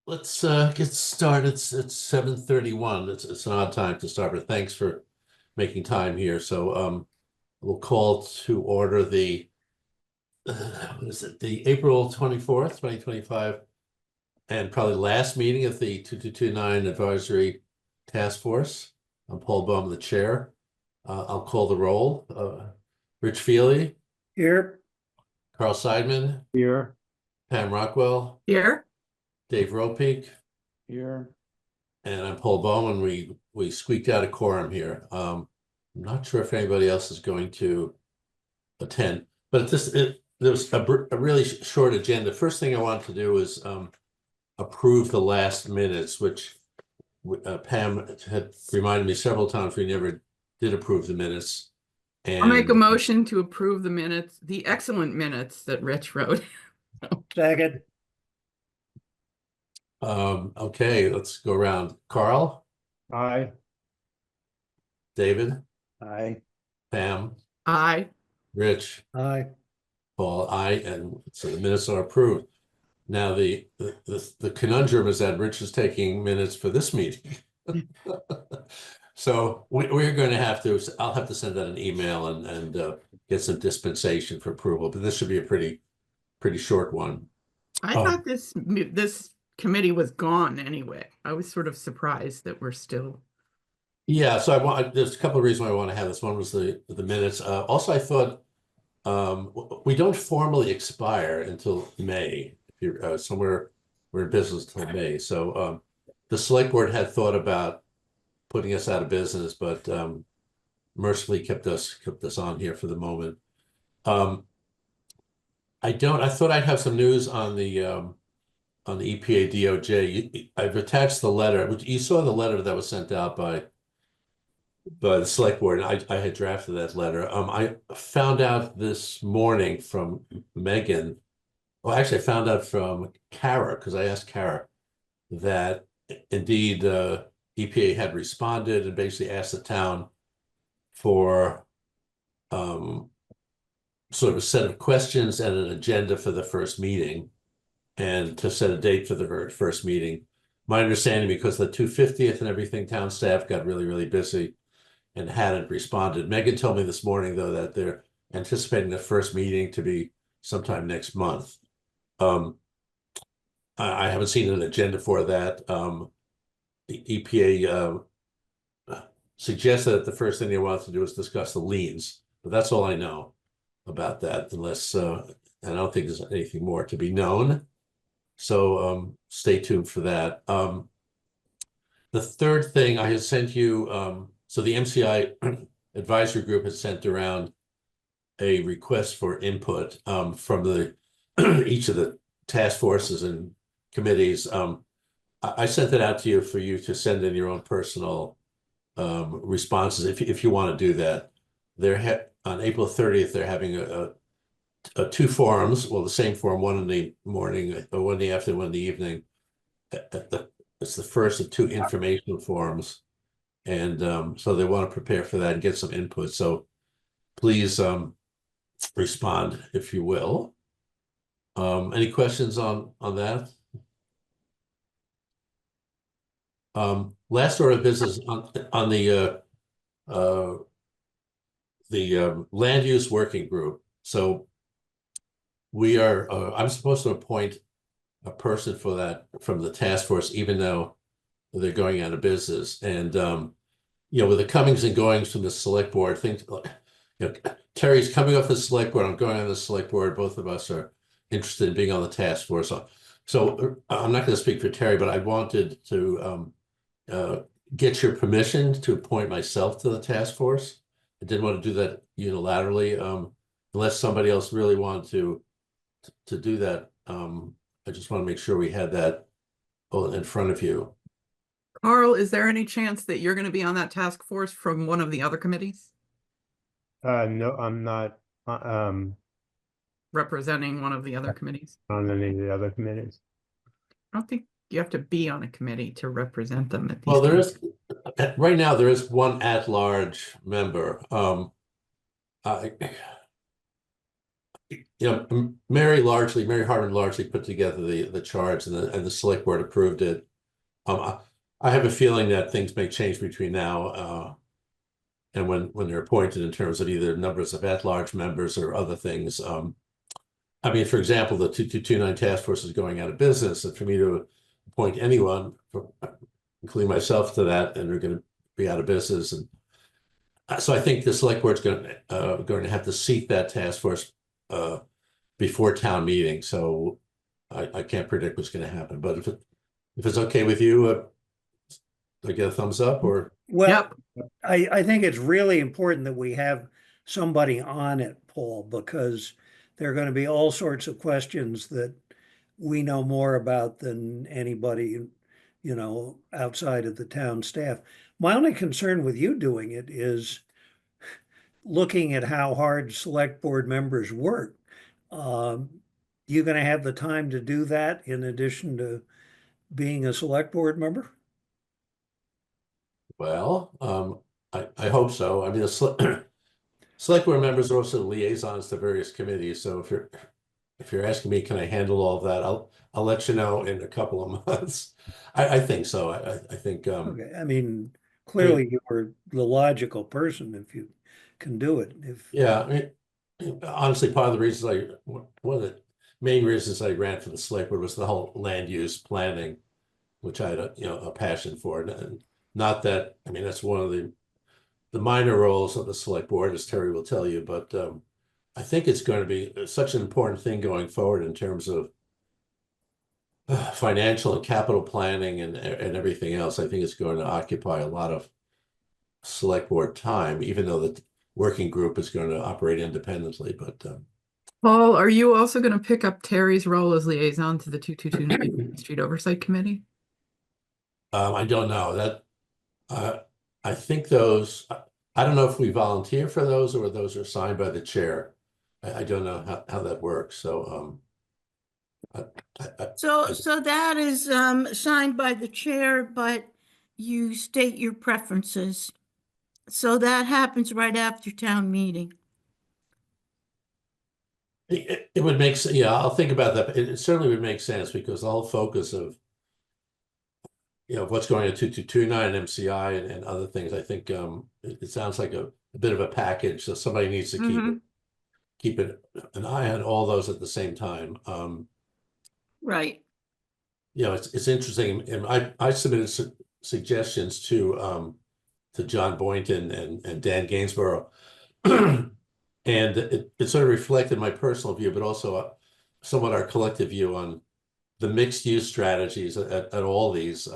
Let's get started. It's 7:31. It's an odd time to start, but thanks for making time here. So we'll call to order the what is it? The April 24th, 2025, and probably last meeting of the 2229 Advisory Task Force. I'm Paul Baum, the chair. I'll call the roll. Rich Feely, Here. Carl Seidman, Here. Pam Rockwell, Here. Dave Ropeik, Here. and I'm Paul Bowman. We squeaked out a quorum here. I'm not sure if anybody else is going to attend, but there was a really short agenda. First thing I wanted to do is approve the last minutes, which Pam had reminded me several times we never did approve the minutes. I'll make a And motion to approve the minutes, the excellent minutes that Rich wrote. Second. okay, let's go around. Carl, Aye. David, Aye. Pam, Aye. Rich, Aye. Paul, aye, and so the minutes are approved. Now the conundrum is that Rich is taking minutes for this meeting. So we're going to have to, I'll have to send out an email and get some dispensation for approval, but this should be a pretty short one. I thought this committee was gone anyway. I was sort of surprised that we're still. Yeah, so there's a couple of reasons why I want to have this. One was the minutes. Also, I thought we don't formally expire until May. If you're somewhere we're in business till May. So the select board had thought about putting us out of business, but mercifully kept us on here for the moment. I thought I'd have some news on the EPA DOJ. I've attached the letter. You saw the letter that was sent out by the select board, and I had drafted that letter. I found out this morning from Megan. Well, actually, I found out from Kara, because I asked Kara that indeed EPA had responded and basically asked the town for sort of a set of questions and an agenda for the first meeting, and to set a date for the first meeting. My understanding, because the 250th and everything, town staff got really busy and hadn't responded. Megan told me this morning, though, that they're anticipating the first meeting to be sometime next month. I haven't seen an agenda for that. The EPA suggested that the first thing they want to do is discuss the liens, but that's all I know about that, unless I don't think there's anything more to be known. So stay tuned for that. The third thing I had sent you, so the MCI advisory group has sent around a request for input from each of the task forces and committees. I sent it out to you for you to send in your own personal responses if you want to do that. They're on April 30th, they're having a two forums, well, the same forum, one in the morning, one in the afternoon, one in the evening. It's the first of two informational forums. And so they want to prepare for that and get some input. So please respond if you will. Any questions on that? Last order of business on the land use working group. So we are, I'm supposed to appoint a person for that from the task force, even though they're going out of business. And, with the comings and goings from the select board, things like, Terry's coming off the select board, I'm going on the select board. Both of us are interested in being on the task force. So I'm not going to speak for Terry, but I wanted to get your permission to appoint myself to the task force. I didn't want to do that unilaterally, unless somebody else really wanted to do that. I just want to make sure we had that in front of you. Carl, is there any chance that you're going to be on that task force from one of the other committees? No, I'm not Representing one of the other committees? on any of the other committees. I don't think you have to be on a committee to represent them at these. Well, right now there is one at-large member. you know, Mary Harmon largely put together the charge, and the select board approved it. I have a feeling that things may change between now and when they're appointed in terms of either numbers of at-large members or other things. I mean, for example, the 2229 task force is going out of business, and for me to appoint anyone, including myself, to that, and they're going to be out of business, and so I think the select board's going to have to seat that task force before town meeting. So I can't predict what's going to happen. But if it's okay with you, I get a thumbs up, or Well, Yep. I think it's really important that we have somebody on it, Paul, because there are going to be all sorts of questions that we know more about than anybody, outside of the town staff. My only concern with you doing it is looking at how hard select board members work. You going to have the time to do that in addition to being a select board member? well, I hope so. I mean, the select board members are also liaisons to various committees. So if you're asking me, can I handle all of that? I'll let you know in a couple of months. I think so. I think Okay, I mean, clearly you were the logical person if you can do it. yeah. I mean, honestly, part of the reasons one of the main reasons I ran for the select board was the whole land use planning, which I had a passion for, and not that, I mean, that's one of the minor roles of the select board, as Terry will tell you, but I think it's going to be such an important thing going forward in terms of financial and capital planning and everything else. I think it's going to occupy a lot of select board time, even though the working group is going to operate independently. But Paul, are you also going to pick up Terry's role as liaison to the 2229 Street Oversight Committee? I don't know that. I think those. I don't know if we volunteer for those or those are signed by the chair. I don't know how that works. So So that is signed by the chair, but you state your preferences. So that happens right after town meeting. it would make sense. Yeah, I'll think about that. It certainly would make sense because the whole focus of what's going on 2229 MCI and other things. I think it sounds like a bit of a package. So somebody needs to keep an eye on all those at the same time. Right. It's interesting, and I submitted suggestions to John Boynton and Dan Gainsborough, and it sort of reflected my personal view, but also somewhat our collective view on the mixed use strategies at all these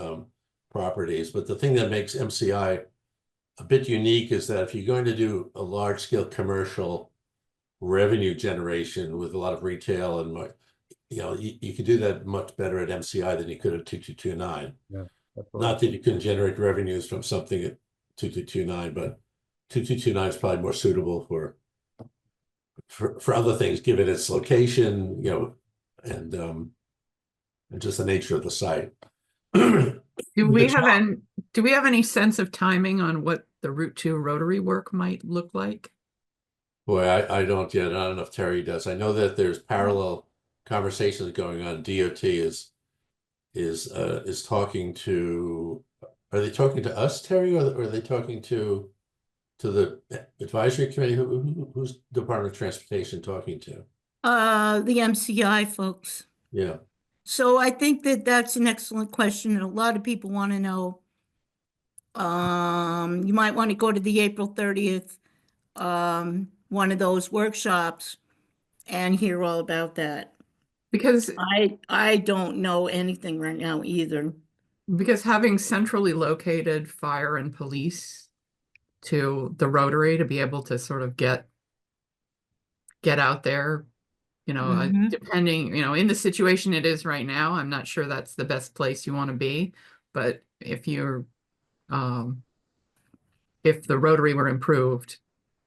properties. But the thing that makes MCI a bit unique is that if you're going to do a large scale commercial revenue generation with a lot of retail and you could do that much better at MCI than you could at 2229. Yeah, Not that you couldn't generate revenues from something at 2229, but 2229 is probably more suitable for other things, given its location, and just the nature of the site. Do we have any sense of timing on what the Route 2 rotary work might look like? Boy, I don't yet. I don't know if Terry does. I know that there's parallel conversations going on. DOT is talking to. Are they talking to us, Terry, or are they talking to the advisory committee? Who's Department of Transportation talking to? The MCI folks. Yeah. So I think that's an excellent question, and a lot of people want to know. You might want to go to the April 30th, one of those workshops, and hear all about that. Because I don't know anything right now either. having centrally located fire and police to the rotary to be able to sort of get out there, depending, in the situation it is right now, I'm not sure that's the best place you want to be. But if you're, if the rotary were improved,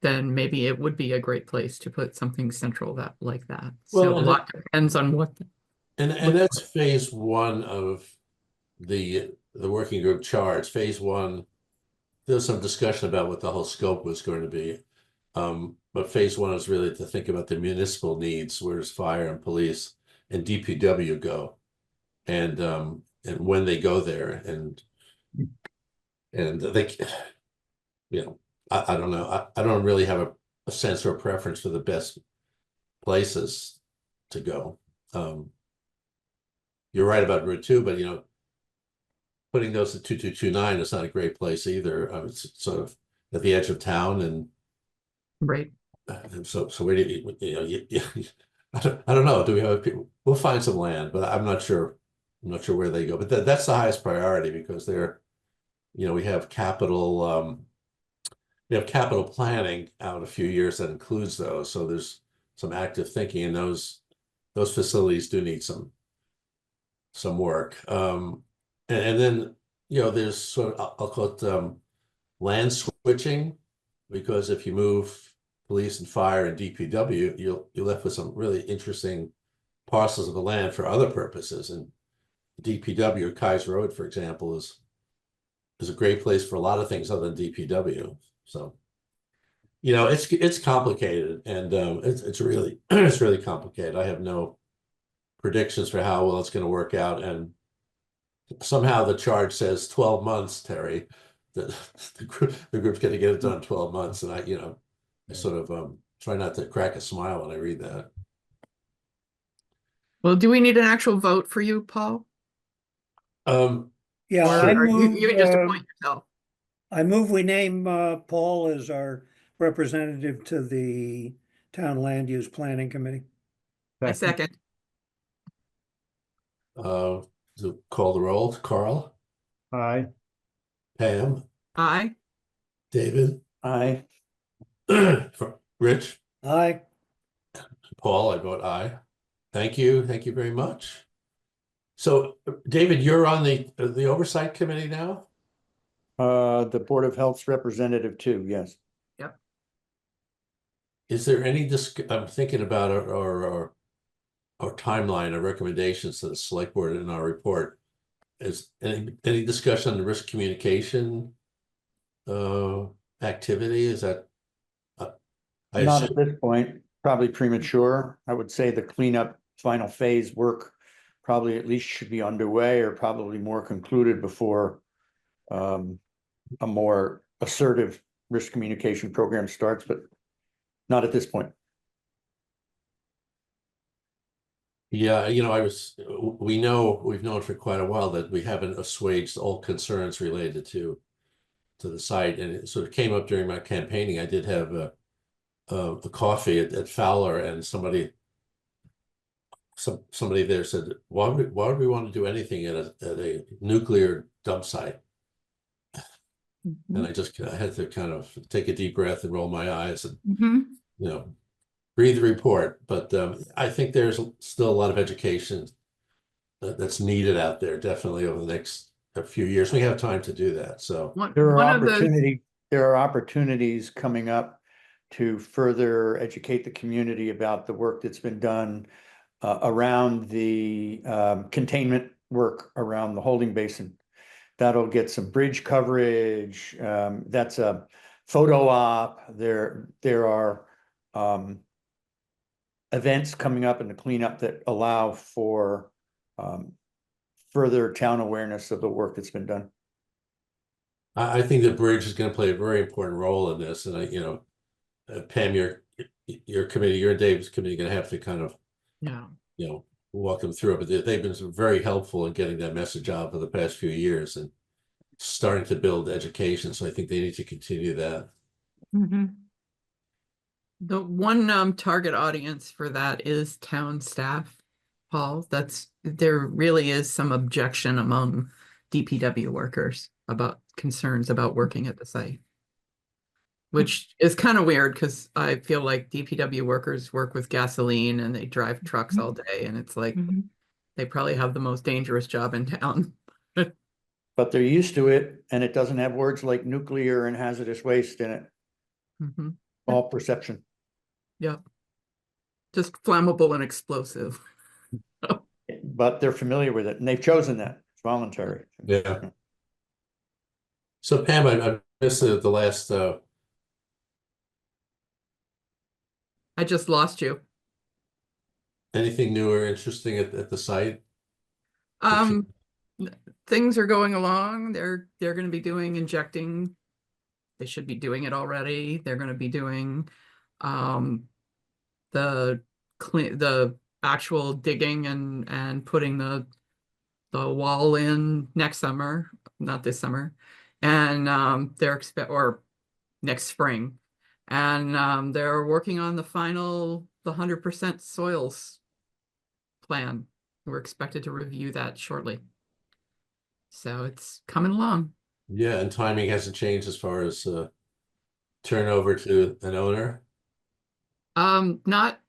then maybe it would be a great place to put something central like that. Well, so a lot depends on what. And that's phase one of the working group charge. Phase one, there's some discussion about what the whole scope was going to be. But phase one is really to think about the municipal needs, where does fire and police and DPW go? And when they go there and they, I don't know. I don't really have a sense or a preference for the best places to go. You're right about Route 2, but putting those at 2229 is not a great place either. It's sort of at the edge of town, and Right. so where do I don't know. Do we have people? We'll find some land, but I'm not sure. I'm not sure where they go. But that's the highest priority, because they're, we have capital planning out a few years that includes those. So there's some active thinking, and those facilities do need some work. And then there's sort of, I'll call it land switching, because if you move police and fire and DPW, you're left with some really interesting parcels of the land for other purposes. And DPW, Kaiser Road, for example, is a great place for a lot of things other than DPW. So, it's complicated, and it's really it's really complicated. I have no predictions for how well it's going to work out, and somehow the charge says 12 months, Terry. The group's going to get it done in 12 months, and I sort of try not to crack a smile when I read that. Well, do we need an actual vote for you, Paul? Yeah, Or I you can just move, appoint yourself. I move we name Paul as our representative to the Town Land Use Planning Committee. I second. To call the roll, Carl, Aye. Pam, Aye. David, Aye. Rich, Aye. Paul, I vote aye. Thank you very much. So, David, you're on the oversight committee now? The Board of Health's representative too, yes. Is there any I'm thinking about our timeline of recommendations to the select board in our report. Is any discussion on the risk communication activity? Is that Not at this point, probably premature. I would say the cleanup final phase work probably at least should be underway, or probably more concluded before a more assertive risk communication program starts, but not at this point. Yeah, we've known for quite a while that we haven't assuaged all concerns related to the site, and it sort of came up during my campaigning. I did have a coffee at Fowler, and somebody there said, why would we want to do anything at a nuclear dump site? And I had to kind of take a deep breath and roll my eyes and read the report. But I think there's still a lot of education that's needed out there, definitely over the next few years. We have time to do that. So There are opportunities coming up to further educate the community about the work that's been done around the containment work around the holding basin. That'll get some bridge coverage. That's a photo op. There are events coming up in the cleanup that allow for further town awareness of the work that's been done. I think the bridge is going to play a very important role in this. And Pam, your committee, your David's committee, going to have to kind of walk them through it. But they've been very helpful in getting that message out for the past few years and starting to build education. So I think they need to continue that. The one target audience for that is town staff, Paul. There really is some objection among DPW workers about concerns about working at the site, which is kind of weird because I feel like DPW workers work with gasoline and they drive trucks all day, and it's like they probably have the most dangerous job in town. But they're used to it, and it doesn't have words like nuclear and hazardous waste in it. All perception. Yeah. Just flammable and explosive. But they're familiar with it, and they've chosen that. It's voluntary. Yeah. So Pam, I missed the last I just lost you. Anything new or interesting at the site? Um, things are going along. They're going to be injecting. They should be doing it already. They're going to be doing the actual digging and putting the wall in next summer, not this summer, and or next spring, and they're working on the 100% soils plan. We're expected to review that shortly. So it's coming along. Yeah, and timing hasn't changed as far as turnover to an owner. Not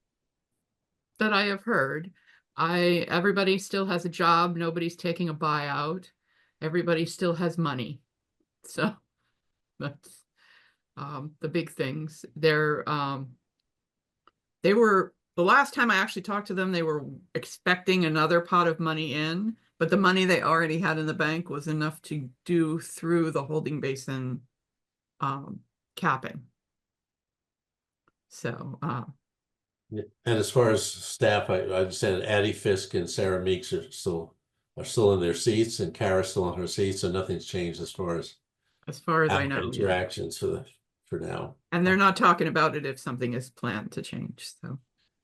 that I have heard. Everybody still has a job. Nobody's taking a buyout. Everybody still has money. So that's the big things. They were, the last time I actually talked to them, they were expecting another pot of money in, but the money they already had in the bank was enough to do through the holding basin capping. So And as far as staff, I understand Addie Fisk and Sarah Meeks are still in their seats, and Kara's still in her seat, so nothing's changed as far as I know. interactions for now. And they're not talking about it if something is planned to change. So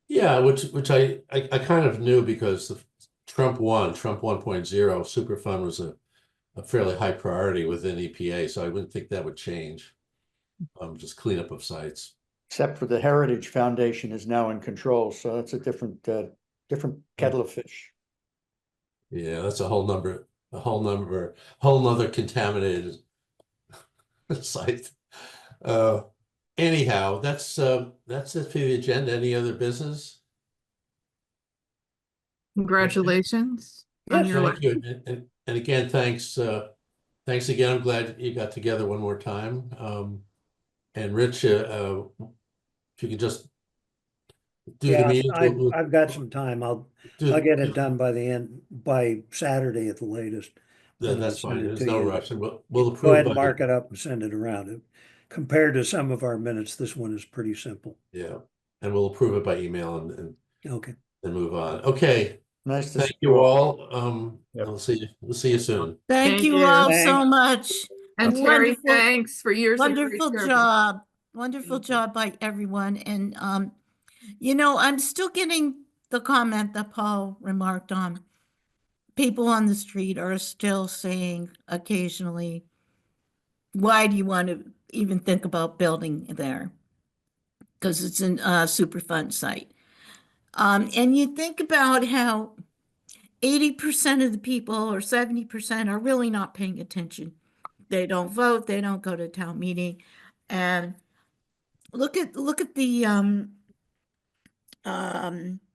Yeah, which I kind of knew, because the Trump 1.0 Superfund was a fairly high priority within EPA, so I wouldn't think that would change. Just cleanup of sites. Except for the Heritage Foundation is now in control, so that's a different kettle of fish. Yeah, that's a whole nother contaminated site. Anyhow, that's it for the agenda. Any other business? congratulations on your Thank you. And again, thanks again. I'm glad you got together one more time. And Rich, if you could just do the Yeah, meeting. I've got some time. I'll get it done by Saturday at the latest. That's Send fine. it There's to no you. rush, and we'll approve. Go ahead and mark it up and send it around. Compared to some of our minutes, this one is pretty simple. Yeah, and we'll approve it by email and Okay. then move on. Okay. Nice to Thank see you all. Yep. We'll see you soon. Thank Thank you you. all so Thanks. much. And Terry, Wonderful- thanks for years of great Wonderful service. job. Wonderful Thank you. job by everyone. And, I'm still getting the comment that Paul remarked on. People on the street are still saying occasionally, why do you want to even think about building there? Because it's a Superfund site. And you think about how 80% of the people or 70% are really not paying attention. They don't vote, they don't go to town meeting. And look at the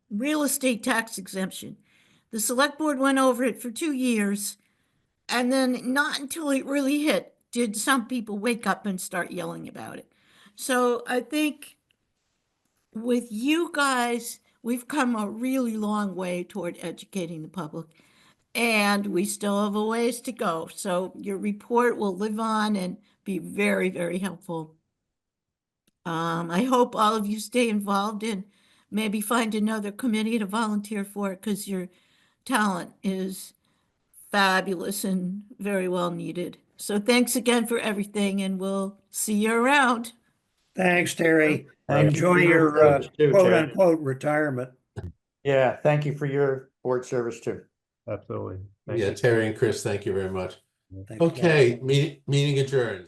real estate tax exemption. The select board went over it for 2 years, and then not until it really hit did some people wake up and start yelling about it. So I think with you guys, we've come a really long way toward educating the public, and we still have a ways to go. So your report will live on and be very, very helpful. I hope all of you stay involved and maybe find another committee to volunteer for, because your talent is fabulous and very well needed. So thanks again for everything, and we'll see you around. Thanks, Terry. Thank Enjoy you for your service too, quote Terry. unquote retirement. Yeah, thank you for your board service too. Absolutely. Thank Yeah, you. Terry and Chris, thank you very much. Thanks, Paul. Okay, meeting adjourned.